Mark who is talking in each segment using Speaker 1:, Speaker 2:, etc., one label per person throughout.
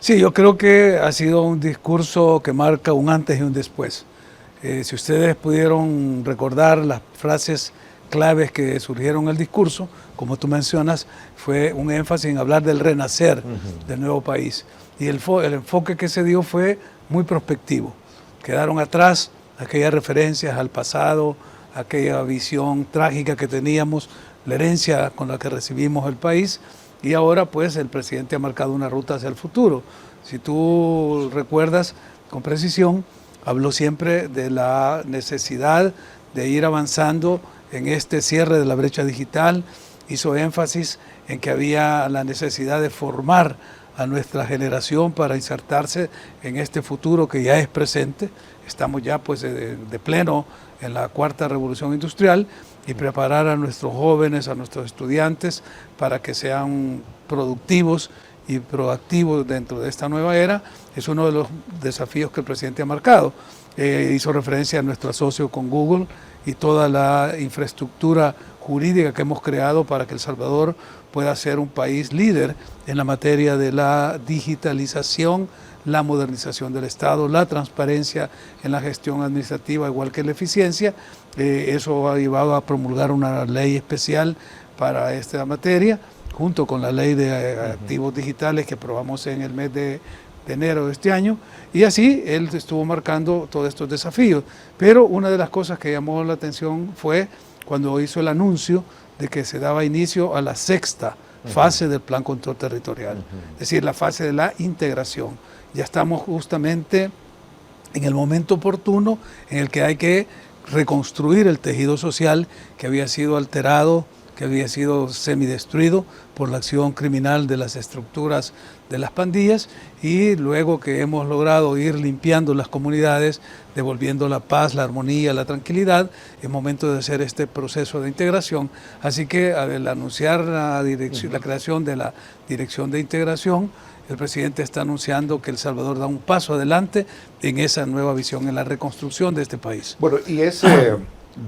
Speaker 1: Sí, yo creo que ha sido un discurso que marca un antes y un después. Si ustedes pudieron recordar las frases claves que surgieron en el discurso, como tú mencionas, fue un énfasis en hablar del renacer del nuevo país. Y el enfoque que se dio fue muy prospectivo. Quedaron atrás aquellas referencias al pasado, aquella visión trágica que teníamos, la herencia con la que recibimos el país, y ahora pues el presidente ha marcado una ruta hacia el futuro. Si tú recuerdas con precisión, habló siempre de la necesidad de ir avanzando en este cierre de la brecha digital, hizo énfasis en que había la necesidad de formar a nuestra generación para insertarse en este futuro que ya es presente. Estamos ya pues de pleno en la cuarta revolución industrial, y preparar a nuestros jóvenes, a nuestros estudiantes para que sean productivos y proactivos dentro de esta nueva era es uno de los desafíos que el presidente ha marcado. Hizo referencia a nuestro asocio con Google y toda la infraestructura jurídica que hemos creado para que El Salvador pueda ser un país líder en la materia de la digitalización, la modernización del Estado, la transparencia en la gestión administrativa, igual que la eficiencia. Eso ha llevado a promulgar una ley especial para esta materia, junto con la ley de activos digitales que aprobamos en el mes de enero de este año, y así él estuvo marcando todos estos desafíos. Pero una de las cosas que llamó la atención fue cuando hizo el anuncio de que se daba inicio a la sexta fase del Plan Control Territorial, es decir, la fase de la integración. Ya estamos justamente en el momento oportuno en el que hay que reconstruir el tejido social que había sido alterado, que había sido semidestruido por la acción criminal de las estructuras de las pandillas, y luego que hemos logrado ir limpiando las comunidades, devolviendo la paz, la armonía, la tranquilidad, es momento de hacer este proceso de integración. Así que al anunciar la creación de la Dirección de Integración, el presidente está anunciando que El Salvador da un paso adelante en esa nueva visión, en la reconstrucción de este país.
Speaker 2: Bueno, y es,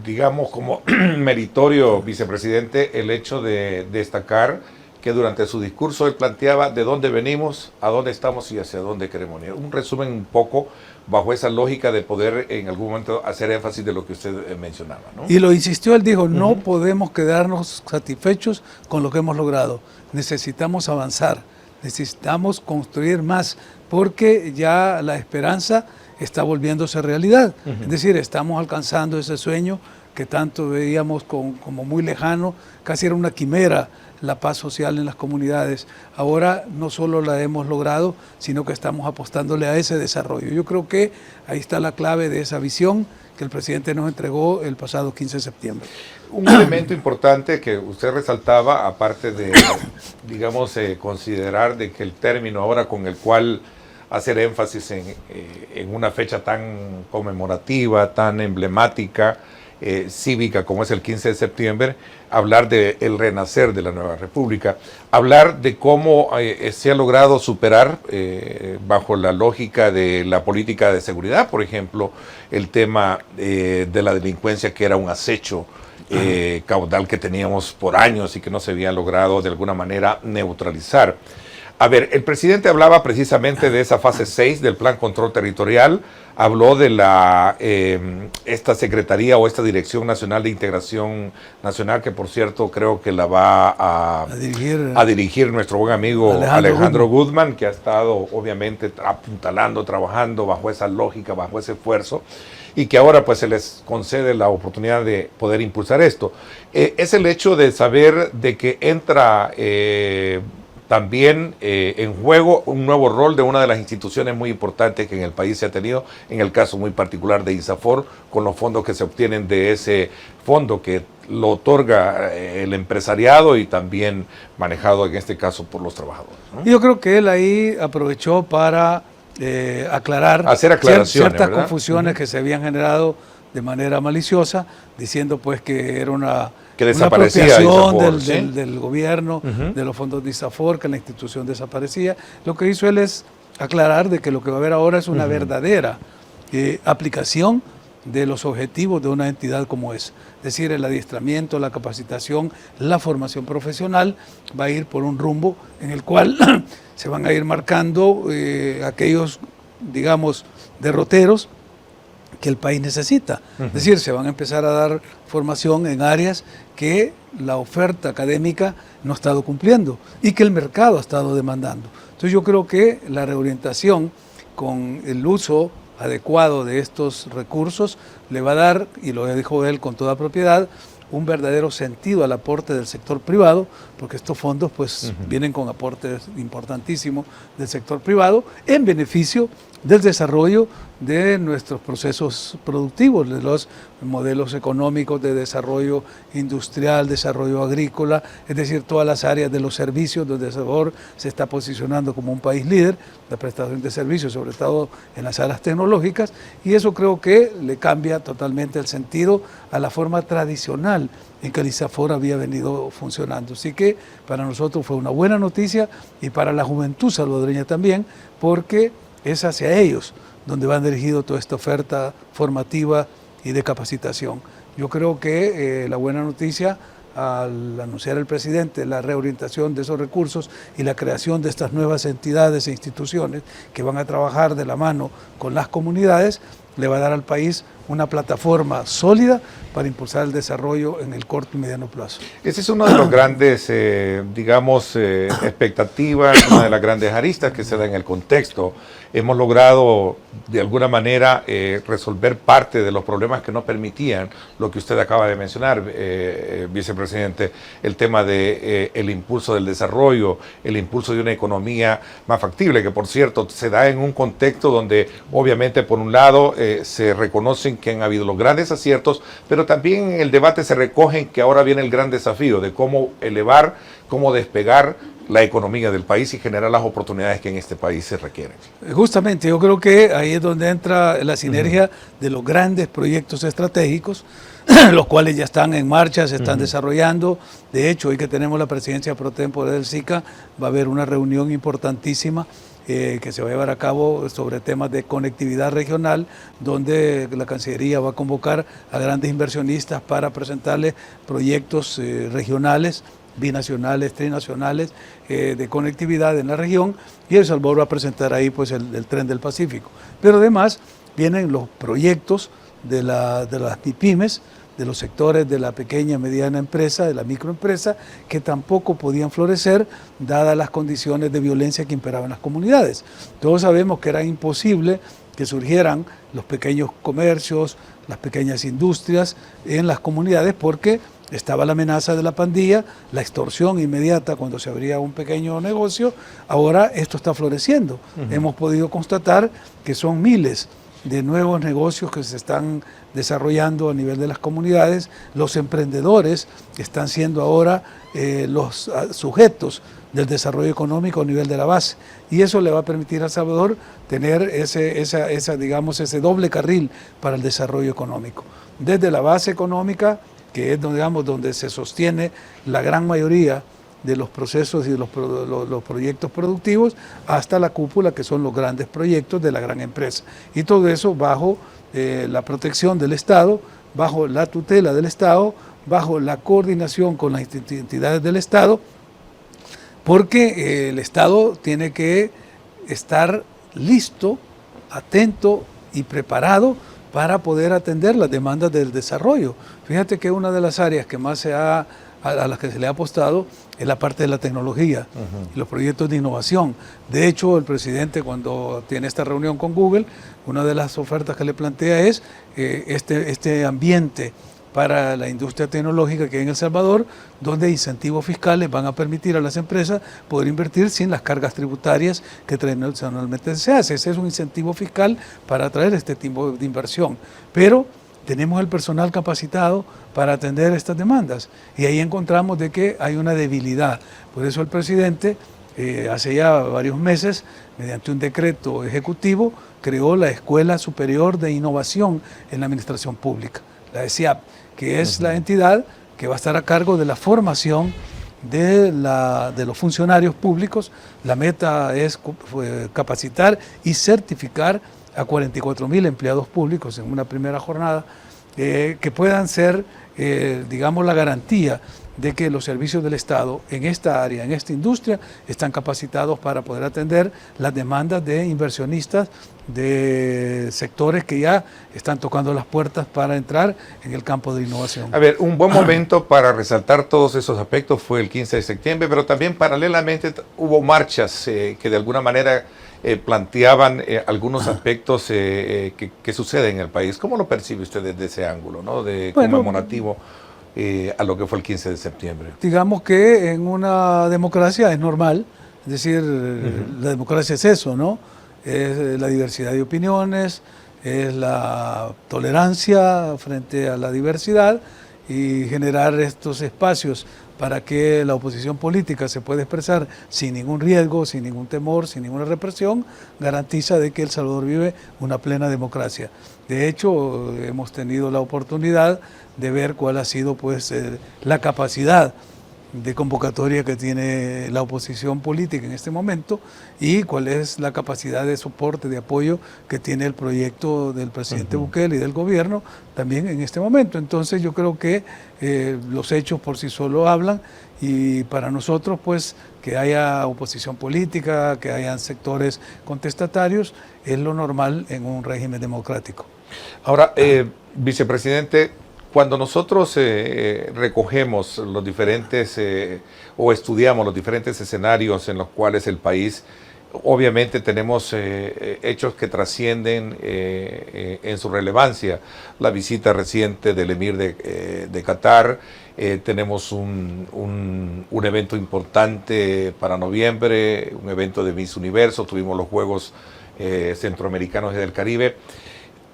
Speaker 2: digamos, como meritorio, vicepresidente, el hecho de destacar que durante su discurso él planteaba de dónde venimos, a dónde estamos y hacia dónde queremos ir. Un resumen un poco bajo esa lógica de poder en algún momento hacer énfasis de lo que usted mencionaba, ¿no?
Speaker 1: Y lo insistió, él dijo, no podemos quedarnos satisfechos con lo que hemos logrado, necesitamos avanzar. Necesitamos construir más, porque ya la esperanza está volviéndose realidad. Es decir, estamos alcanzando ese sueño que tanto veíamos como muy lejano, casi era una quimera, la paz social en las comunidades. Ahora no solo la hemos logrado, sino que estamos apostándole a ese desarrollo. Yo creo que ahí está la clave de esa visión que el presidente nos entregó el pasado 15 de septiembre.
Speaker 2: Un elemento importante que usted resaltaba, aparte de, digamos, considerar de que el término ahora con el cual hacer énfasis en una fecha tan conmemorativa, tan emblemática, cívica como es el 15 de septiembre, hablar del renacer de la nueva república, hablar de cómo se ha logrado superar bajo la lógica de la política de seguridad, por ejemplo, el tema de la delincuencia, que era un acecho caudal que teníamos por años y que no se había logrado de alguna manera neutralizar. A ver, el presidente hablaba precisamente de esa fase 6 del Plan Control Territorial, habló de esta Secretaría o esta Dirección Nacional de Integración Nacional, que por cierto creo que la va a dirigir nuestro buen amigo Alejandro Guzmán, que ha estado obviamente apuntalando, trabajando bajo esa lógica, bajo ese esfuerzo, y que ahora pues se les concede la oportunidad de poder impulsar esto. Es el hecho de saber de que entra también en juego un nuevo rol de una de las instituciones muy importantes que en el país se ha tenido, en el caso muy particular de ISAFOR, con los fondos que se obtienen de ese fondo que lo otorga el empresariado y también manejado en este caso por los trabajadores, ¿no?
Speaker 1: Yo creo que él ahí aprovechó para aclarar ciertas confusiones que se habían generado de manera maliciosa, diciendo pues que era una apropiación del gobierno, de los fondos de ISAFOR, que la institución desaparecía. Lo que hizo él es aclarar de que lo que va a haber ahora es una verdadera aplicación de los objetivos de una entidad como esa. Es decir, el adiestramiento, la capacitación, la formación profesional va a ir por un rumbo en el cual se van a ir marcando aquellos, digamos, derroteros que el país necesita. Es decir, se van a empezar a dar formación en áreas que la oferta académica no ha estado cumpliendo y que el mercado ha estado demandando. Entonces yo creo que la reorientación con el uso adecuado de estos recursos le va a dar, y lo dijo él con toda propiedad, un verdadero sentido al aporte del sector privado, porque estos fondos pues vienen con aportes importantísimos del sector privado en beneficio del desarrollo de nuestros procesos productivos, de los modelos económicos de desarrollo industrial, desarrollo agrícola, es decir, todas las áreas de los servicios donde El Salvador se está posicionando como un país líder, la prestación de servicios, sobre todo en las áreas tecnológicas, y eso creo que le cambia totalmente el sentido a la forma tradicional en que el ISAFOR había venido funcionando. Así que para nosotros fue una buena noticia y para la juventud salvadoreña también, porque es hacia ellos donde van dirigido toda esta oferta formativa y de capacitación. Yo creo que la buena noticia al anunciar el presidente la reorientación de esos recursos y la creación de estas nuevas entidades e instituciones que van a trabajar de la mano con las comunidades, le va a dar al país una plataforma sólida para impulsar el desarrollo en el corto y mediano plazo.
Speaker 2: Ese es uno de los grandes, expectativas, una de las grandes aristas que se da en el contexto. Hemos logrado, de alguna manera, resolver parte de los problemas que no permitían lo que usted acaba de mencionar, vicepresidente, el tema de el impulso del desarrollo, el impulso de una economía más factible, que por cierto se da en un contexto donde obviamente por un lado se reconocen que han habido los grandes aciertos, pero también en el debate se recogen que ahora viene el gran desafío de cómo elevar, cómo despegar la economía del país y generar las oportunidades que en este país se requieren.
Speaker 1: Justamente, yo creo que ahí es donde entra la sinergia de los grandes proyectos estratégicos, los cuales ya están en marcha, se están desarrollando. De hecho, hoy que tenemos la presidencia pro tempore del SICA, va a haber una reunión importantísima que se va a llevar a cabo sobre temas de conectividad regional, donde la Cancillería va a convocar a grandes inversionistas para presentarles proyectos regionales, binacionales, trinacionales, de conectividad en la región, y El Salvador va a presentar ahí pues el Tren del Pacífico. Pero además vienen los proyectos de las MIPYMES, de los sectores de la pequeña y mediana empresa, de la microempresa, que tampoco podían florecer dadas las condiciones de violencia que imperaban en las comunidades. Todos sabemos que era imposible que surgieran los pequeños comercios, las pequeñas industrias en las comunidades porque estaba la amenaza de la pandilla, la extorsión inmediata cuando se abría un pequeño negocio. Ahora esto está floreciendo. Hemos podido constatar que son miles de nuevos negocios que se están desarrollando a nivel de las comunidades. Los emprendedores están siendo ahora los sujetos del desarrollo económico a nivel de la base, y eso le va a permitir a El Salvador tener ese doble carril para el desarrollo económico, desde la base económica, que es donde se sostiene la gran mayoría de los procesos y de los proyectos productivos, hasta la cúpula, que son los grandes proyectos de la gran empresa. Y todo eso bajo la protección del Estado, bajo la tutela del Estado, bajo la coordinación con las entidades del Estado, porque el Estado tiene que estar listo, atento y preparado para poder atender las demandas del desarrollo. Fíjate que una de las áreas que más a las que se le ha apostado es la parte de la tecnología, y los proyectos de innovación. De hecho, el presidente, cuando tiene esta reunión con Google, una de las ofertas que le plantea es este ambiente para la industria tecnológica que hay en El Salvador, donde incentivos fiscales van a permitir a las empresas poder invertir sin las cargas tributarias que tradicionalmente se hace. Ese es un incentivo fiscal para atraer este tipo de inversión. Pero tenemos el personal capacitado para atender estas demandas, y ahí encontramos de que hay una debilidad. Por eso el presidente, hace ya varios meses, mediante un decreto ejecutivo, creó la Escuela Superior de Innovación en la Administración Pública, la ESIAP, que es la entidad que va a estar a cargo de la formación de los funcionarios públicos. La meta es capacitar y certificar a 44.000 empleados públicos en una primera jornada, que puedan ser, digamos, la garantía de que los servicios del Estado en esta área, en esta industria, están capacitados para poder atender las demandas de inversionistas de sectores que ya están tocando las puertas para entrar en el campo de innovación.
Speaker 2: A ver, un buen momento para resaltar todos esos aspectos fue el 15 de septiembre, pero también paralelamente hubo marchas que de alguna manera planteaban algunos aspectos que suceden en el país. ¿Cómo lo percibe usted desde ese ángulo, ¿no? De conmemorativo a lo que fue el 15 de septiembre?
Speaker 1: Digamos que en una democracia es normal, es decir, la democracia es eso, ¿no? Es la diversidad de opiniones, es la tolerancia frente a la diversidad y generar estos espacios para que la oposición política se pueda expresar sin ningún riesgo, sin ningún temor, sin ninguna represión, garantiza de que El Salvador vive una plena democracia. De hecho, hemos tenido la oportunidad de ver cuál ha sido pues, la capacidad de convocatoria que tiene la oposición política en este momento y cuál es la capacidad de soporte, de apoyo que tiene el proyecto del presidente Bukele y del gobierno también en este momento. Entonces yo creo que los hechos por sí solos hablan y para nosotros pues que haya oposición política, que hayan sectores contestatarios, es lo normal en un régimen democrático.
Speaker 2: Ahora, vicepresidente, cuando nosotros recogemos los diferentes o estudiamos los diferentes escenarios en los cuales el país, obviamente tenemos hechos que trascienden en su relevancia. La visita reciente del emir de Qatar, tenemos un evento importante para noviembre, un evento de Miss Universo, tuvimos los Juegos Centroamericanos y del Caribe.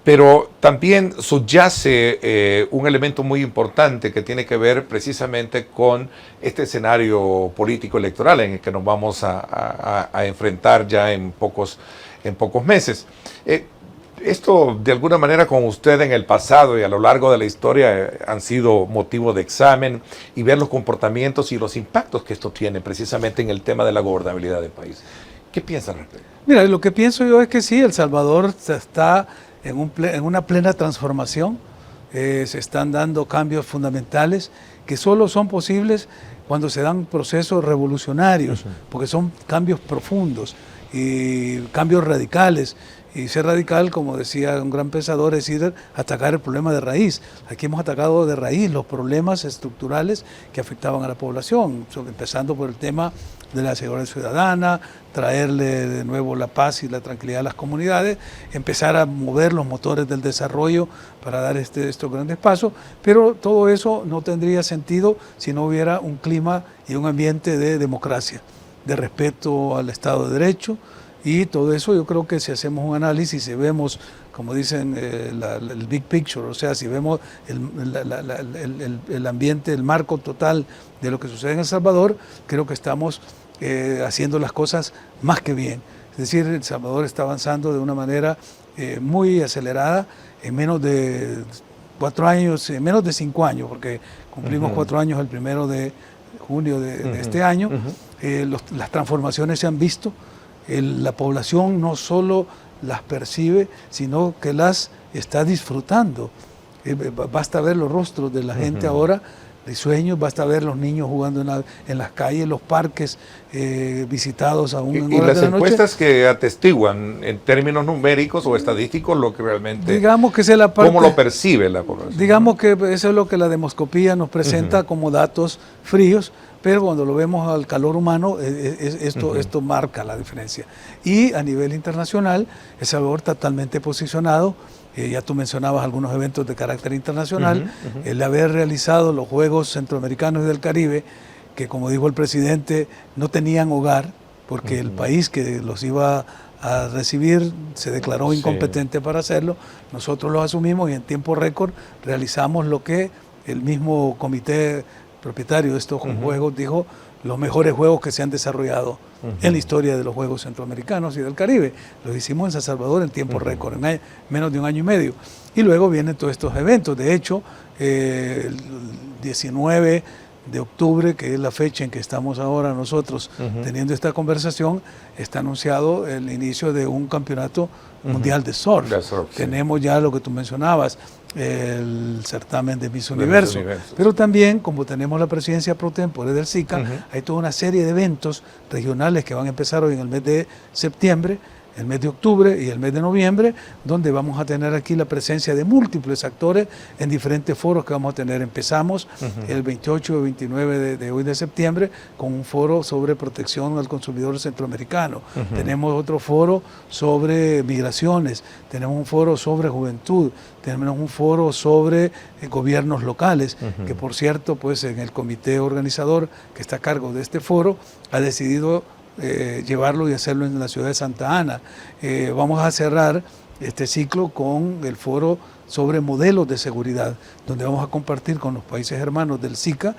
Speaker 2: Pero también subyace un elemento muy importante que tiene que ver precisamente con este escenario político electoral en el que nos vamos a enfrentar ya en pocos meses. Esto, de alguna manera, con usted en el pasado y a lo largo de la historia han sido motivo de examen y ver los comportamientos y los impactos que esto tiene precisamente en el tema de la gobernabilidad del país. ¿Qué piensa al respecto?
Speaker 1: Mira, lo que pienso yo es que sí, El Salvador está en una plena transformación, se están dando cambios fundamentales que solo son posibles cuando se dan procesos revolucionarios, porque son cambios profundos y cambios radicales. Y ser radical, como decía un gran pensador, es ir a atacar el problema de raíz. Aquí hemos atacado de raíz los problemas estructurales que afectaban a la población, empezando por el tema de la seguridad ciudadana, traerle de nuevo la paz y la tranquilidad a las comunidades, empezar a mover los motores del desarrollo para dar estos grandes pasos, pero todo eso no tendría sentido si no hubiera un clima y un ambiente de democracia, de respeto al Estado de Derecho. Y todo eso yo creo que si hacemos un análisis y vemos, como dicen, el big picture, o sea, si vemos el ambiente, el marco total de lo que sucede en El Salvador, creo que estamos haciendo las cosas más que bien. Es decir, El Salvador está avanzando de una manera muy acelerada en menos de 4 años, en menos de 5 años, porque cumplimos 4 años el 1 de junio de este año. Las transformaciones se han visto. La población no solo las percibe, sino que las está disfrutando. Basta ver los rostros de la gente ahora, risueños, basta ver los niños jugando en las calles, los parques visitados aún en horas de la noche.
Speaker 2: Y las encuestas que atestiguan en términos numéricos o estadísticos lo que realmente,
Speaker 1: digamos que es la parte,
Speaker 2: cómo lo percibe la población.
Speaker 1: Digamos que eso es lo que la demoscopía nos presenta como datos fríos, pero cuando lo vemos al calor humano, esto marca la diferencia. Y a nivel internacional, El Salvador totalmente posicionado, ya tú mencionabas algunos eventos de carácter internacional, el haber realizado los Juegos Centroamericanos y del Caribe, que como dijo el presidente, no tenían hogar, porque el país que los iba a recibir se declaró incompetente para hacerlo, nosotros los asumimos y en tiempo récord realizamos lo que el mismo comité propietario de estos juegos dijo, los mejores juegos que se han desarrollado en la historia de los Juegos Centroamericanos y del Caribe. Los hicimos en San Salvador en tiempo récord, en menos de 1 año y medio. Y luego vienen todos estos eventos. De hecho, el 19 de octubre, que es la fecha en que estamos ahora nosotros teniendo esta conversación, está anunciado el inicio de un campeonato mundial de surf.
Speaker 2: Sí.
Speaker 1: Tenemos ya lo que tú mencionabas, el certamen de Miss Universo. Pero también, como tenemos la presidencia pro tempore del SICA, hay toda una serie de eventos regionales que van a empezar hoy en el mes de septiembre, el mes de octubre y el mes de noviembre, donde vamos a tener aquí la presencia de múltiples actores en diferentes foros que vamos a tener. Empezamos el 28 y 29 de hoy de septiembre con un foro sobre protección al consumidor centroamericano. Tenemos otro foro sobre migraciones, tenemos un foro sobre juventud, tenemos un foro sobre gobiernos locales, que por cierto, pues en el comité organizador que está a cargo de este foro ha decidido llevarlo y hacerlo en la ciudad de Santa Ana. Vamos a cerrar este ciclo con el foro sobre modelos de seguridad, donde vamos a compartir con los países hermanos del SICA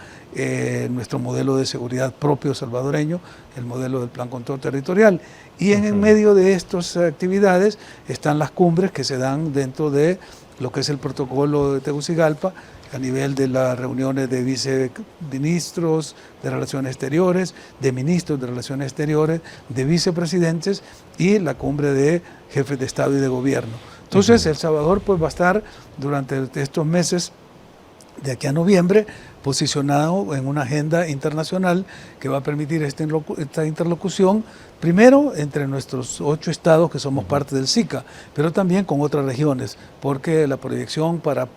Speaker 1: nuestro modelo de seguridad propio salvadoreño, el modelo del Plan Control Territorial. Y en medio de estas actividades están las cumbres que se dan dentro de lo que es el protocolo de Tegucigalpa, a nivel de las reuniones de viceministros de Relaciones Exteriores, de ministros de Relaciones Exteriores, de vicepresidentes y la cumbre de jefes de Estado y de Gobierno. Entonces, El Salvador pues, va a estar durante estos meses, de aquí a noviembre, posicionado en una agenda internacional que va a permitir esta interlocución, primero entre nuestros 8 estados que somos parte del SICA, pero también con otras regiones, porque la proyección para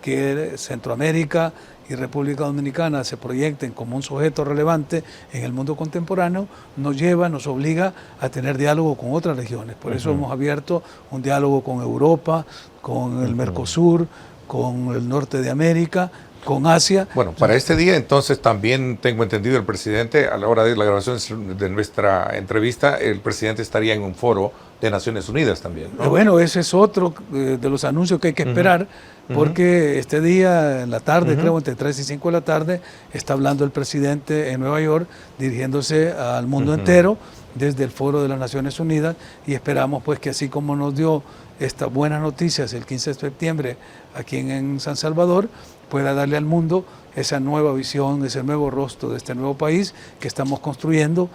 Speaker 1: que Centroamérica y República Dominicana se proyecten como un sujeto relevante en el mundo contemporáneo, nos obliga a tener diálogo con otras regiones. Por eso hemos abierto un diálogo con Europa, con el Mercosur, con el norte de América, con Asia.
Speaker 2: Bueno, para este día entonces también tengo entendido el presidente, a la hora de la grabación de nuestra entrevista, el presidente estaría en un foro de Naciones Unidas también, ¿no?
Speaker 1: Bueno, ese es otro de los anuncios que hay que esperar, porque este día en la tarde, creo entre 3 y 5 de la tarde, está hablando el presidente en Nueva York, dirigiéndose al mundo entero desde el foro de las Naciones Unidas, y esperamos pues que así como nos dio estas buenas noticias el 15 de septiembre aquí en San Salvador, pueda darle al mundo esa nueva visión, ese nuevo rostro de este nuevo país que estamos construyendo.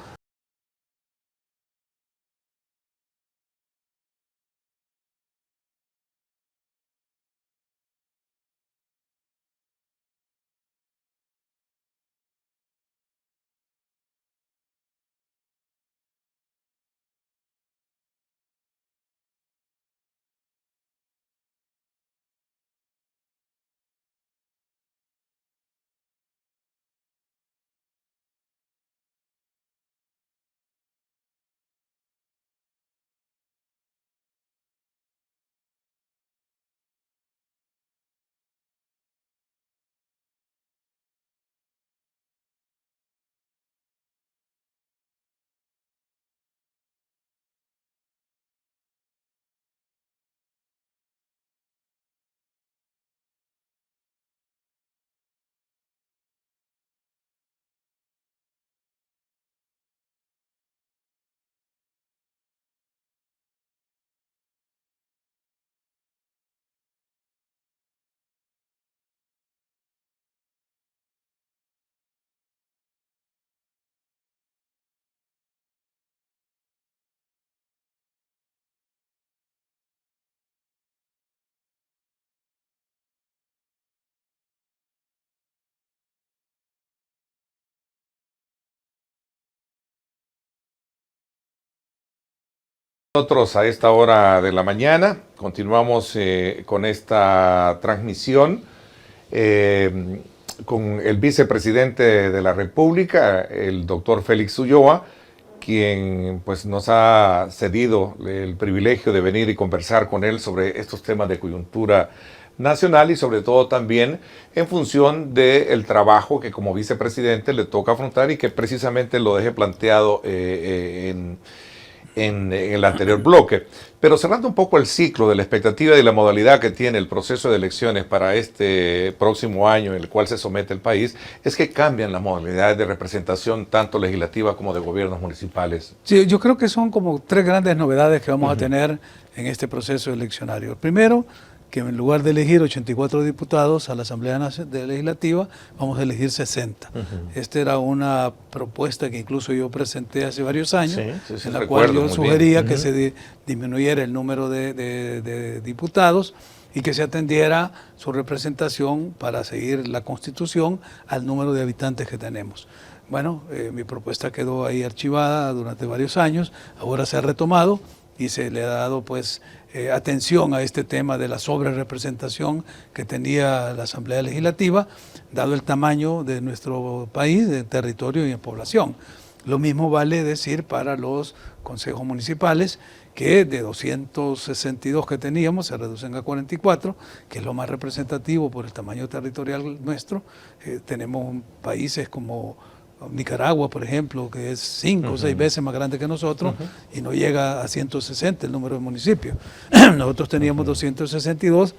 Speaker 2: Nosotros a esta hora de la mañana continuamos con esta transmisión con el vicepresidente de la República, el doctor Félix Ulloa, quien pues, nos ha cedido el privilegio de venir y conversar con él sobre estos temas de coyuntura nacional y sobre todo también en función del trabajo que como vicepresidente le toca afrontar y que precisamente lo dejé planteado en el anterior bloque. Pero cerrando un poco el ciclo de la expectativa y la modalidad que tiene el proceso de elecciones para este próximo año en el cual se somete el país, es que cambian las modalidades de representación tanto legislativa como de gobiernos municipales.
Speaker 1: Sí, yo creo que son como 3 grandes novedades que vamos a tener en este proceso eleccionario. Primero, que en lugar de elegir 84 diputados a la Asamblea Legislativa, vamos a elegir 60. Esta era una propuesta que incluso yo presenté hace varios años, en la cual yo sugería que se disminuyera el número de diputados y que se atendiera su representación para seguir la Constitución al número de habitantes que tenemos. Bueno, mi propuesta quedó ahí archivada durante varios años, ahora se ha retomado y se le ha dado pues atención a este tema de la sobrerepresentación que tenía la Asamblea Legislativa, dado el tamaño de nuestro país, de territorio y en población. Lo mismo vale decir para los consejos municipales, que de 262 que teníamos se reducen a 44, que es lo más representativo por el tamaño territorial nuestro. Tenemos países como Nicaragua, por ejemplo, que es 5 o 6 veces más grande que nosotros y no llega a 160 el número de municipios. Nosotros teníamos 262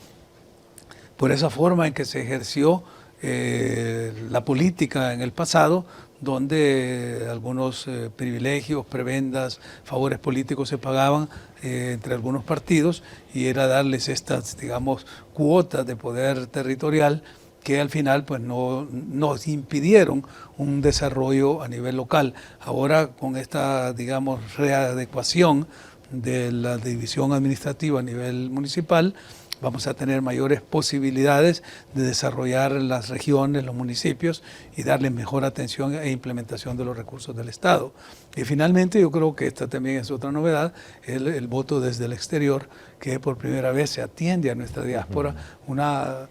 Speaker 1: por esa forma en que se ejerció la política en el pasado, donde algunos privilegios, prebendas, favores políticos se pagaban entre algunos partidos y era darles estas, digamos, cuotas de poder territorial que al final pues no nos impidieron un desarrollo a nivel local. Ahora con esta, digamos, readecuación de la división administrativa a nivel municipal, vamos a tener mayores posibilidades de desarrollar las regiones, los municipios y darle mejor atención e implementación de los recursos del Estado. Y finalmente yo creo que esta también es otra novedad, el voto desde el exterior, que por primera vez se atiende a nuestra diáspora, una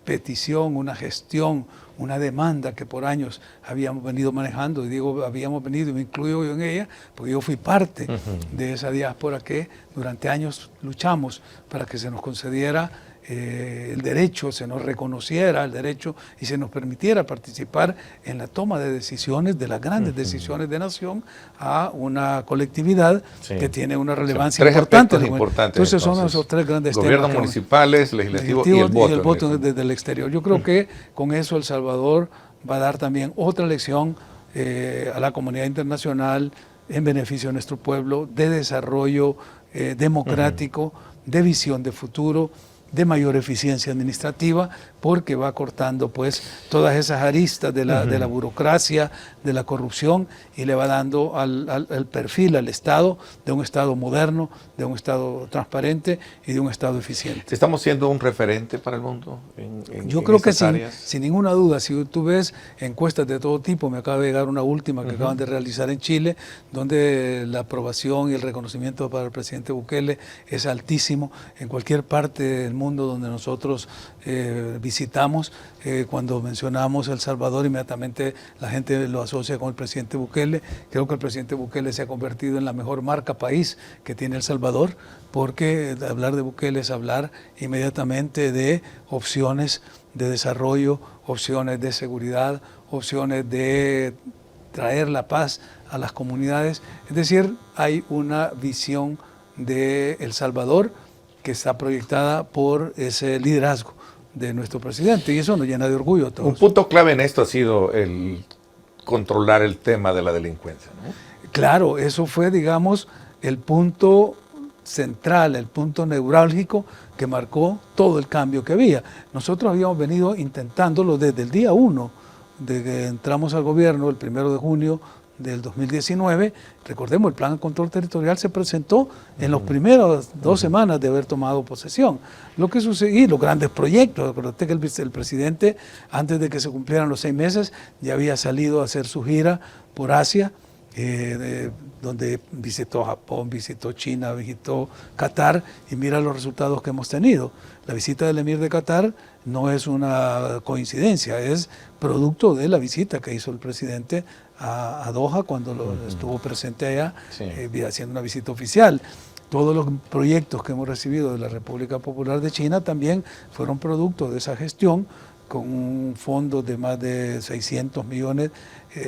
Speaker 1: petición, una gestión, una demanda que por años habíamos venido manejando, y digo habíamos venido y me incluyo yo en ella, porque yo fui parte de esa diáspora que durante años luchamos para que se nos concediera el derecho, se nos reconociera el derecho y se nos permitiera participar en la toma de decisiones, de las grandes decisiones de nación, a una colectividad que tiene una relevancia importante. Entonces son esos tres grandes
Speaker 2: gobiernos
Speaker 1: temas.
Speaker 2: municipales, legislativos y el voto.
Speaker 1: Desde el exterior. Yo creo que con eso El Salvador va a dar también otra lección a la comunidad internacional en beneficio de nuestro pueblo, de desarrollo democrático, de visión de futuro, de mayor eficiencia administrativa, porque va cortando pues todas esas aristas de la burocracia, de la corrupción, y le va dando al perfil, al Estado, de un Estado moderno, de un Estado transparente y de un Estado eficiente.
Speaker 2: ¿Estamos siendo un referente para el mundo
Speaker 1: Yo creo que sin ninguna duda. Si tú ves encuestas de todo tipo, me acaba de llegar una última que acaban de realizar en Chile, donde la aprobación y el reconocimiento para el presidente Bukele es altísimo en cualquier parte del mundo donde nosotros visitamos. Cuando mencionamos El Salvador, inmediatamente la gente lo asocia con el presidente Bukele. Creo que el presidente Bukele se ha convertido en la mejor marca país que tiene El Salvador, porque hablar de Bukele es hablar inmediatamente de opciones de desarrollo, opciones de seguridad, opciones de traer la paz a las comunidades. Es decir, hay una visión de El Salvador que está proyectada por ese liderazgo de nuestro presidente, y eso nos llena de orgullo a todos.
Speaker 2: Un punto clave en esto ha sido el controlar el tema de la delincuencia, ¿no?
Speaker 1: Claro, eso fue, digamos, el punto central, el punto neurálgico que marcó todo el cambio que había. Nosotros habíamos venido intentándolo desde el día 1, de que entramos al gobierno el 1 de junio del 2019, recordemos, el Plan de Control Territorial se presentó en las primeras 2 semanas de haber tomado posesión. Lo que sucedió, los grandes proyectos, recordate que el presidente, antes de que se cumplieran los 6 meses, ya había salido a hacer su gira por Asia, donde visitó Japón, visitó China, visitó Qatar, y mira los resultados que hemos tenido. La visita del emir de Qatar no es una coincidencia, es producto de la visita que hizo el presidente a Doha cuando estuvo presente allá, haciendo una visita oficial. Todos los proyectos que hemos recibido de la República Popular de China también fueron producto de esa gestión, con un fondo de más de 600 millones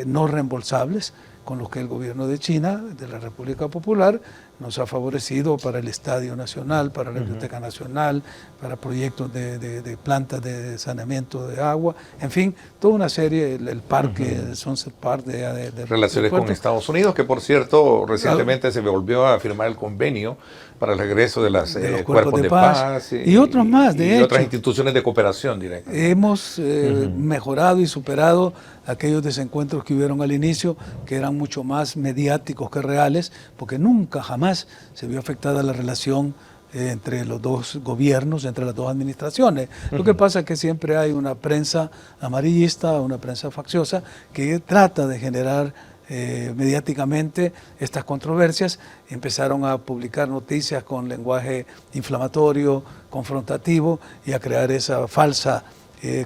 Speaker 1: no reembolsables, con los que el gobierno de China, de la República Popular, nos ha favorecido para el Estadio Nacional, para la Biblioteca Nacional, para proyectos de plantas de saneamiento de agua, en fin, toda una serie, el parque, Sunset Park de
Speaker 2: relaciones con Estados Unidos, que por cierto, recientemente se volvió a firmar el convenio para el regreso de los cuerpos de paz
Speaker 1: y otros más, de hecho.
Speaker 2: Otras instituciones de cooperación directa.
Speaker 1: Hemos mejorado y superado aquellos desencuentros que hubieron al inicio, que eran mucho más mediáticos que reales, porque nunca, jamás se vio afectada la relación entre los dos gobiernos, entre las dos administraciones. Lo que pasa es que siempre hay una prensa amarillista, una prensa facciosa, que trata de generar mediáticamente estas controversias. Empezaron a publicar noticias con lenguaje inflamatorio, confrontativo, y a crear esa falsa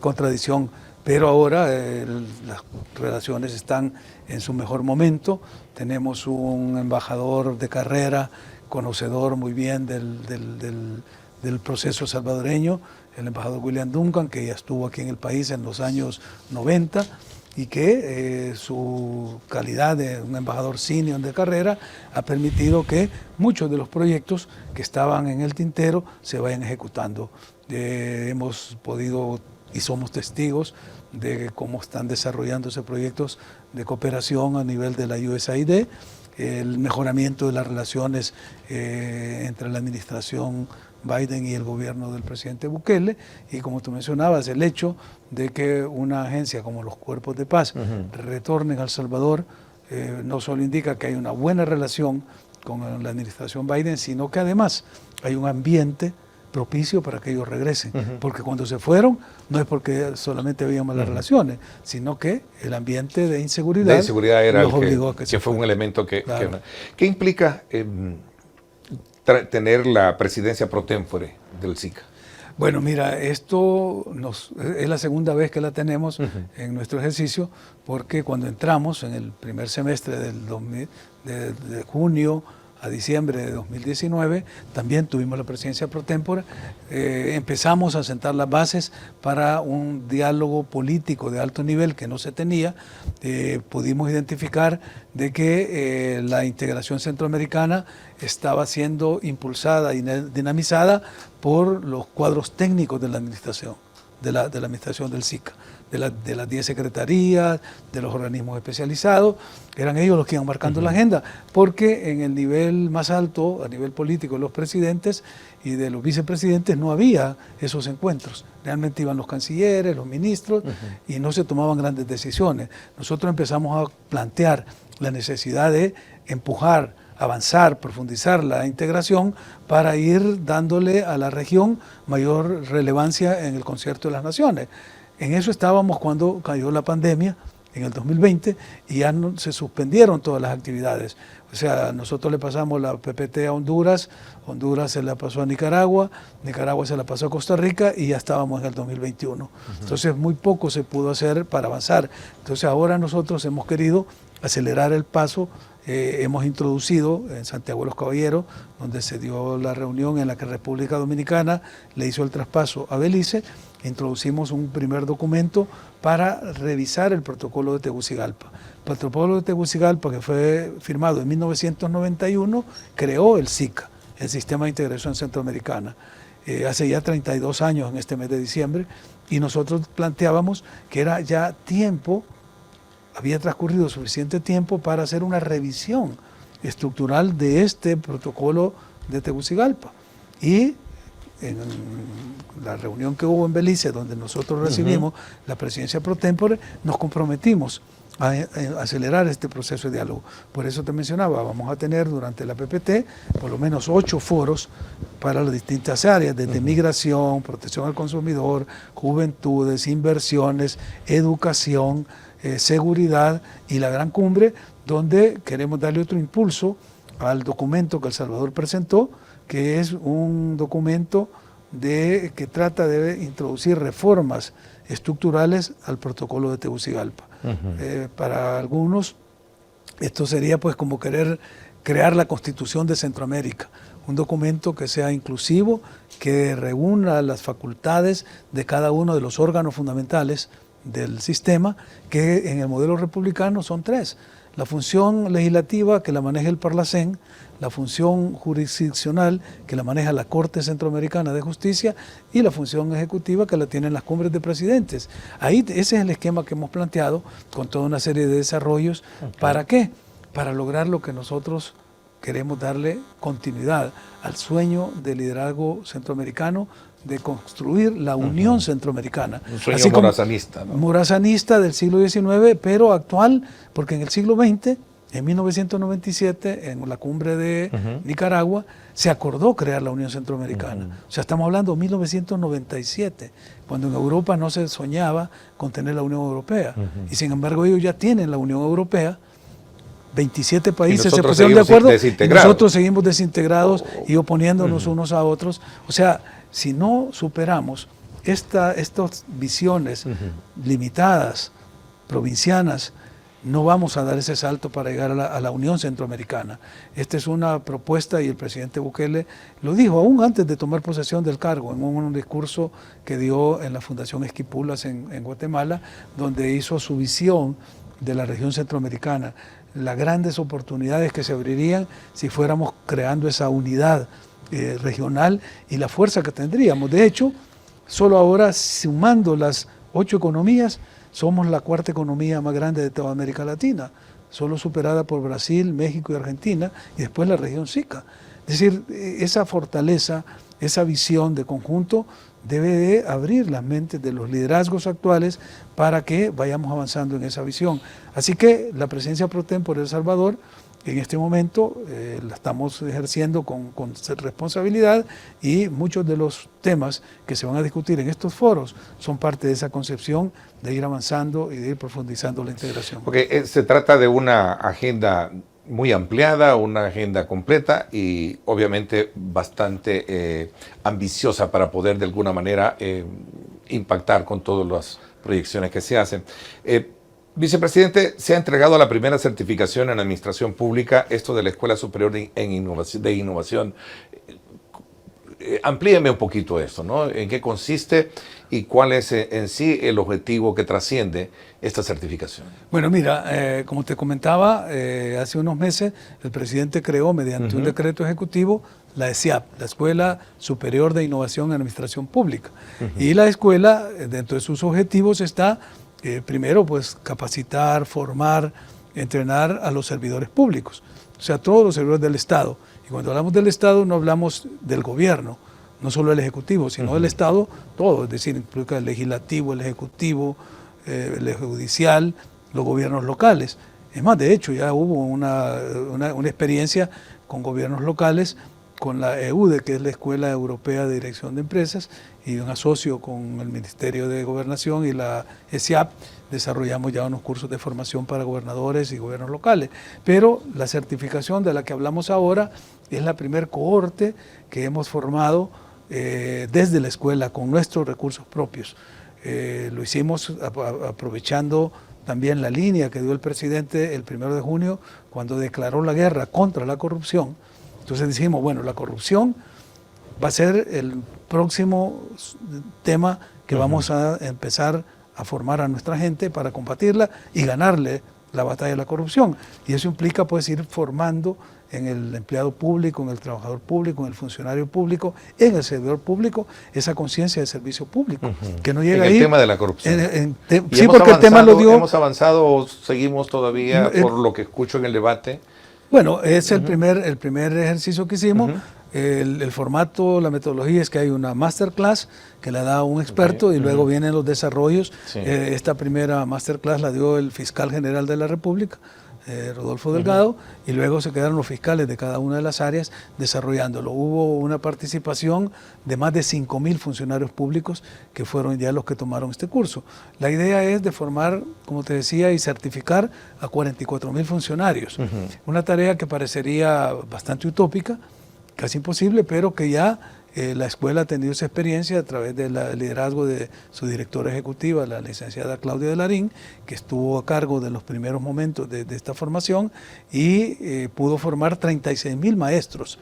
Speaker 1: contradicción. Pero ahora las relaciones están en su mejor momento. Tenemos un embajador de carrera, conocedor muy bien del proceso salvadoreño, el embajador William Duncan, que ya estuvo aquí en el país en los años 90, y que su calidad de un embajador senior de carrera ha permitido que muchos de los proyectos que estaban en el tintero se vayan ejecutando. Hemos podido y somos testigos de cómo están desarrollándose proyectos de cooperación a nivel de la USAID, el mejoramiento de las relaciones entre la administración Biden y el gobierno del presidente Bukele, y como tú mencionabas, el hecho de que una agencia como los Cuerpos de Paz retornen a El Salvador no solo indica que hay una buena relación con la administración Biden, sino que además hay un ambiente propicio para que ellos regresen, porque cuando se fueron no es porque solamente había malas relaciones, sino que el ambiente de inseguridad,
Speaker 2: era
Speaker 1: los obligó a
Speaker 2: que fue un elemento que...
Speaker 1: Claro.
Speaker 2: ¿Qué implica tener la presidencia pro tempore del SICA?
Speaker 1: Bueno, mira, esto es la segunda vez que la tenemos en nuestro ejercicio, porque cuando entramos en el primer semestre de junio a diciembre de 2019, también tuvimos la presidencia pro tempore. Empezamos a sentar las bases para un diálogo político de alto nivel que no se tenía. Pudimos identificar de que la integración centroamericana estaba siendo impulsada y dinamizada por los cuadros técnicos de la administración, de la administración del SICA, de las 10 secretarías, de los organismos especializados. Eran ellos los que iban marcando la agenda, porque en el nivel más alto, a nivel político, de los presidentes y de los vicepresidentes, no había esos encuentros. Realmente iban los cancilleres, los ministros, y no se tomaban grandes decisiones. Nosotros empezamos a plantear la necesidad de empujar, avanzar, profundizar la integración para ir dándole a la región mayor relevancia en el concierto de las naciones. En eso estábamos cuando cayó la pandemia en el 2020 y ya se suspendieron todas las actividades. O sea, nosotros le pasamos la PPT a Honduras, Honduras se la pasó a Nicaragua, Nicaragua se la pasó a Costa Rica y ya estábamos en el 2021. Entonces muy poco se pudo hacer para avanzar. Entonces ahora nosotros hemos querido acelerar el paso. Hemos introducido en Santiago de los Caballeros, donde se dio la reunión en la que República Dominicana le hizo el traspaso a Belice, introducimos un primer documento para revisar el protocolo de Tegucigalpa. El protocolo de Tegucigalpa, que fue firmado en 1991, creó el SICA, el Sistema de Integración Centroamericana, hace ya 32 años en este mes de diciembre, y nosotros planteábamos que era ya tiempo, había transcurrido suficiente tiempo para hacer una revisión estructural de este protocolo de Tegucigalpa. Y en la reunión que hubo en Belice, donde nosotros recibimos la presidencia pro tempore, nos comprometimos a acelerar este proceso de diálogo. Por eso te mencionaba, vamos a tener durante la PPT por lo menos 8 foros para las distintas áreas, desde migración, protección al consumidor, juventudes, inversiones, educación, seguridad, y la gran cumbre, donde queremos darle otro impulso al documento que El Salvador presentó, que es un documento que trata de introducir reformas estructurales al protocolo de Tegucigalpa. Para algunos esto sería pues como querer crear la Constitución de Centroamérica, un documento que sea inclusivo, que reúna las facultades de cada uno de los órganos fundamentales del sistema, que en el modelo republicano son 3. la función legislativa que la maneja el Parlacén, la función jurisdiccional que la maneja la Corte Centroamericana de Justicia y la función ejecutiva que la tienen las cumbres de presidentes. Ahí ese es el esquema que hemos planteado con toda una serie de desarrollos. Okay. ¿Para qué? Para lograr lo que nosotros queremos darle continuidad al sueño del liderazgo centroamericano de construir la Unión Centroamericana.
Speaker 2: Un sueño morazanista, ¿no?
Speaker 1: Morazanista del siglo XIX, pero actual, porque en el siglo XX, en 1997, en la cumbre de Nicaragua, se acordó crear la Unión Centroamericana. O sea, estamos hablando de 1997, cuando en Europa no se soñaba con tener la Unión Europea. Y sin embargo ellos ya tienen la Unión Europea. 27 países se pusieron de acuerdo y nosotros seguimos desintegrados y oponiéndonos unos a otros. O sea, si no superamos estas visiones limitadas, provincianas, no vamos a dar ese salto para llegar a la Unión Centroamericana. Esta es una propuesta y el presidente Bukele lo dijo aún antes de tomar posesión del cargo, en un discurso que dio en la Fundación Esquipulas en Guatemala, donde hizo su visión de la región centroamericana, las grandes oportunidades que se abrirían si fuéramos creando esa unidad regional y la fuerza que tendríamos. De hecho, solo ahora, sumando las 8 economías, somos la 4ª economía más grande de toda América Latina, solo superada por Brasil, México y Argentina, y después la región SICA. Es decir, esa fortaleza, esa visión de conjunto debe de abrir las mentes de los liderazgos actuales para que vayamos avanzando en esa visión. Así que la presidencia pro tem por El Salvador, en este momento la estamos ejerciendo con responsabilidad y muchos de los temas que se van a discutir en estos foros son parte de esa concepción de ir avanzando y de ir profundizando la integración.
Speaker 2: Porque se trata de una agenda muy ampliada, una agenda completa y obviamente bastante ambiciosa para poder de alguna manera impactar con todas las proyecciones que se hacen. Vicepresidente, se ha entregado la primera certificación en Administración Pública, esto de la Escuela Superior de Innovación. Amplíeme un poquito esto, ¿no? ¿En qué consiste y cuál es en sí el objetivo que trasciende esta certificación?
Speaker 1: Bueno, mira, como te comentaba, hace unos meses el presidente creó mediante un decreto ejecutivo la ESIAP, la Escuela Superior de Innovación en Administración Pública. Y la escuela, dentro de sus objetivos está, primero, pues capacitar, formar, entrenar a los servidores públicos, o sea, todos los servidores del Estado. Y cuando hablamos del Estado no hablamos del gobierno, no solo el Ejecutivo, sino del Estado todo, es decir, implica el Legislativo, el Ejecutivo, el Judicial, los gobiernos locales. Es más, de hecho, ya hubo una experiencia con gobiernos locales, con la EUDE, que es la Escuela Europea de Dirección de Empresas, y un asocio con el Ministerio de Gobernación y la ESIAP, desarrollamos ya unos cursos de formación para gobernadores y gobiernos locales. Pero la certificación de la que hablamos ahora es la primer cohorte que hemos formado desde la escuela con nuestros recursos propios. Lo hicimos aprovechando también la línea que dio el presidente el 1 de junio cuando declaró la guerra contra la corrupción. Entonces dijimos, bueno, la corrupción va a ser el próximo tema que vamos a empezar a formar a nuestra gente para combatirla y ganarle la batalla de la corrupción. Y eso implica pues ir formando en el empleado público, en el trabajador público, en el funcionario público, en el servidor público, esa conciencia de servicio público, que no llega
Speaker 2: en
Speaker 1: ahí.
Speaker 2: el tema de la corrupción.
Speaker 1: Sí, porque el tema lo dio...
Speaker 2: ¿Hemos avanzado o seguimos todavía por lo que escucho en el debate?
Speaker 1: Bueno, es el primer ejercicio que hicimos. El formato, la metodología es que hay una masterclass que la da un experto y luego vienen los desarrollos. Sí. Esta primera masterclass la dio el fiscal general de la República, Rodolfo Delgado, y luego se quedaron los fiscales de cada una de las áreas desarrollándolo. Hubo una participación de más de 5.000 funcionarios públicos que fueron ya los que tomaron este curso. La idea es de formar, como te decía, y certificar a 44.000 funcionarios. Una tarea que parecería bastante utópica, casi imposible, pero que ya la escuela ha tenido esa experiencia a través del liderazgo de su directora ejecutiva, la licenciada Claudia Delarín, que estuvo a cargo de los primeros momentos de esta formación y pudo formar 36.000 maestros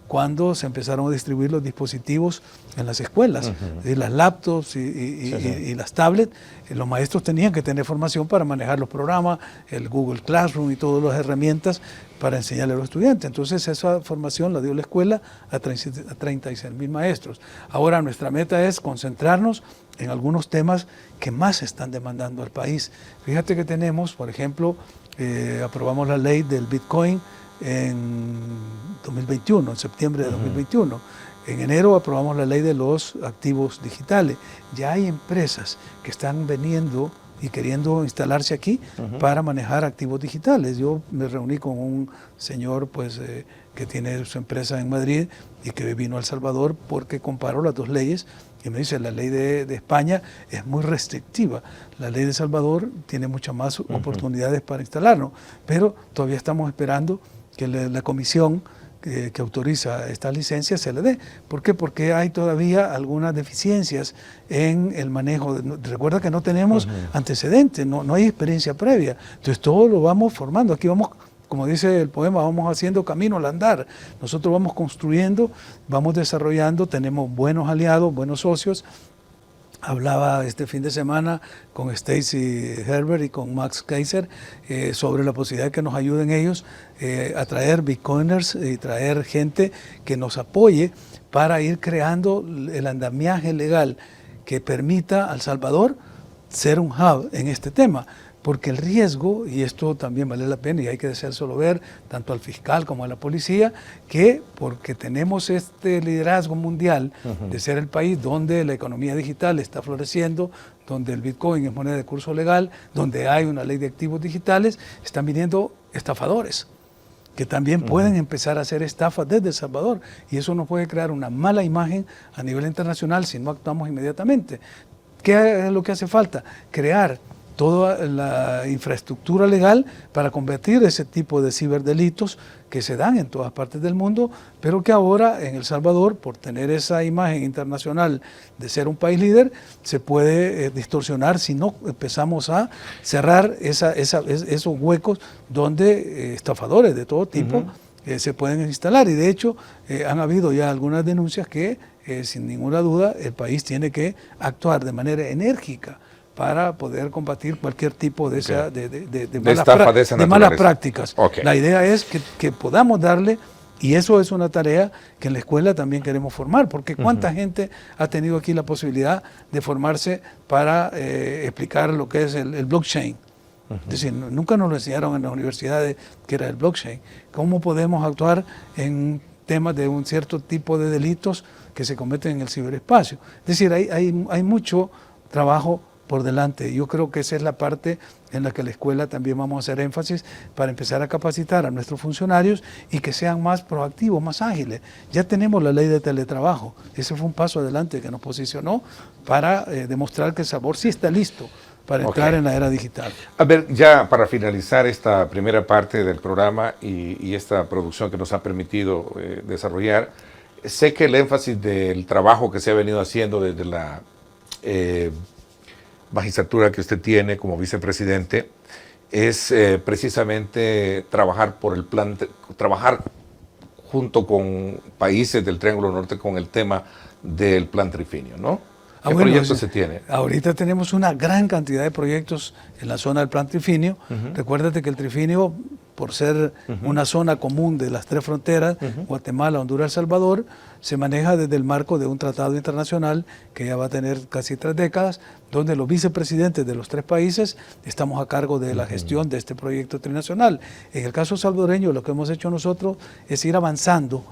Speaker 1: cuando se empezaron a distribuir los dispositivos en las escuelas, las laptops y las tablets. Los maestros tenían que tener formación para manejar los programas, el Google Classroom y todas las herramientas para enseñarle a los estudiantes. Entonces esa formación la dio la escuela a 36,000 maestros. Ahora nuestra meta es concentrarnos en algunos temas que más están demandando al país. Fíjate que tenemos, por ejemplo, aprobamos la ley del Bitcoin en 2021, en septiembre de 2021. En enero aprobamos la ley de los activos digitales. Ya hay empresas que están veniendo y queriendo instalarse aquí para manejar activos digitales. Yo me reuní con un señor que tiene su empresa en Madrid y que vino a El Salvador porque comparó las dos leyes y me dice, la ley de España es muy restrictiva. La ley de El Salvador tiene muchas más oportunidades para instalarnos, pero todavía estamos esperando que la comisión que autoriza esta licencia se le dé. ¿Por qué? Porque hay todavía algunas deficiencias en el manejo. Recuerda que no tenemos antecedentes, no hay experiencia previa. Entonces todo lo vamos formando. Aquí vamos, como dice el poema, vamos haciendo camino al andar. Nosotros vamos construyendo, vamos desarrollando, tenemos buenos aliados, buenos socios. Hablaba este fin de semana con Stacy Herbert y con Max Kaiser sobre la posibilidad de que nos ayuden ellos a traer bitcoiners y traer gente que nos apoye para ir creando el andamiaje legal que permita a El Salvador ser un hub en este tema. Porque el riesgo, y esto también vale la pena y hay que hacérselo ver tanto al fiscal como a la policía, que porque tenemos este liderazgo mundial de ser el país donde la economía digital está floreciendo, donde el Bitcoin es moneda de curso legal, donde hay una ley de activos digitales, están viniendo estafadores que también pueden empezar a hacer estafas desde El Salvador, y eso nos puede crear una mala imagen a nivel internacional si no actuamos inmediatamente. ¿Qué es lo que hace falta? Crear toda la infraestructura legal para combatir ese tipo de ciberdelitos que se dan en todas partes del mundo, pero que ahora en El Salvador, por tener esa imagen internacional de ser un país líder, se puede distorsionar si no empezamos a cerrar esos huecos donde estafadores de todo tipo se pueden instalar. Y de hecho han habido ya algunas denuncias que sin ninguna duda el país tiene que actuar de manera enérgica para poder combatir cualquier tipo de, malas prácticas. La idea es que podamos darle, y eso es una tarea que en la escuela también queremos formar, porque ¿cuánta gente ha tenido aquí la posibilidad de formarse para explicar lo que es el blockchain? Es decir, nunca nos lo enseñaron en las universidades que era el blockchain. ¿Cómo podemos actuar en temas de un cierto tipo de delitos que se cometen en el ciberespacio? Es decir, hay mucho trabajo por delante. Yo creo que esa es la parte en la que la escuela también vamos a hacer énfasis para empezar a capacitar a nuestros funcionarios y que sean más proactivos, más ágiles. Ya tenemos la ley de teletrabajo. Ese fue un paso adelante que nos posicionó para demostrar que El Salvador sí está listo para entrar en la era digital.
Speaker 2: A ver, ya para finalizar esta primera parte del programa y esta producción que nos ha permitido desarrollar, sé que el énfasis del trabajo que se ha venido haciendo desde la magistratura que usted tiene como vicepresidente es precisamente trabajar por el plan, trabajar junto con países del Triángulo Norte con el tema del plan Trifinio, ¿no? ¿Qué proyectos se tiene?
Speaker 1: Ahorita tenemos una gran cantidad de proyectos en la zona del plan Trifinio. Recuérdate que el Trifinio, por ser una zona común de las tres fronteras, Guatemala, Honduras, El Salvador, se maneja desde el marco de un tratado internacional que ya va a tener casi 3 décadas, donde los vicepresidentes de los 3 países estamos a cargo de la gestión de este proyecto internacional. En el caso salvadoreño, lo que hemos hecho nosotros es ir avanzando.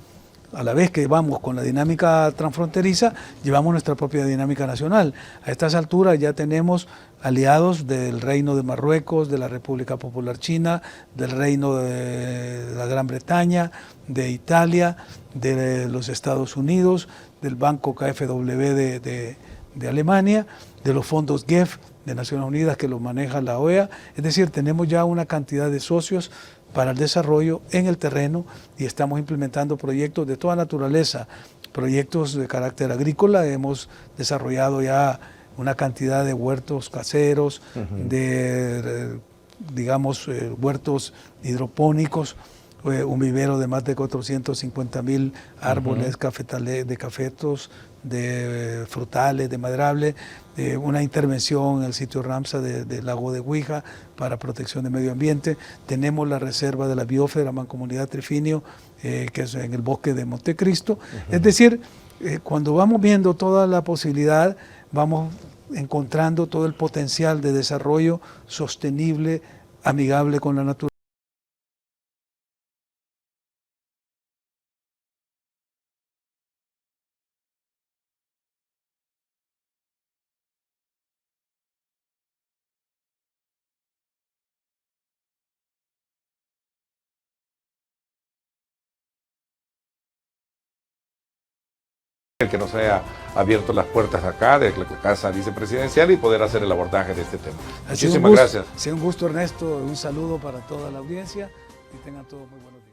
Speaker 1: A la vez que vamos con la dinámica transfronteriza, llevamos nuestra propia dinámica nacional. A estas alturas ya tenemos aliados del Reino de Marruecos, de la República Popular China, del Reino de la Gran Bretaña, de Italia, de los Estados Unidos, del Banco KfW de Alemania, de los fondos GEF de Naciones Unidas que los maneja la OEA. Es decir, tenemos ya una cantidad de socios para el desarrollo en el terreno y estamos implementando proyectos de toda naturaleza, proyectos de carácter agrícola. Hemos desarrollado ya una cantidad de huertos caseros, de, digamos, huertos hidropónicos un vivero de más de 450,000 árboles de cafetos, de frutales, de maderables, una intervención en el sitio Ramsar del lago de Huija para protección del medio ambiente. Tenemos la reserva de la biosfera Mancomunidad Trifinio, que es en el bosque de Montecristo. Es decir, cuando vamos viendo toda la posibilidad, vamos encontrando todo el potencial de desarrollo sostenible, amigable con la naturaleza.
Speaker 2: El que nos haya abierto las puertas acá de la Casa Vicepresidencial y poder hacer el abordaje de este tema. Muchísimas gracias.
Speaker 1: Ha sido un gusto, Ernesto. Un saludo para toda la audiencia y tengan todos muy buenos días.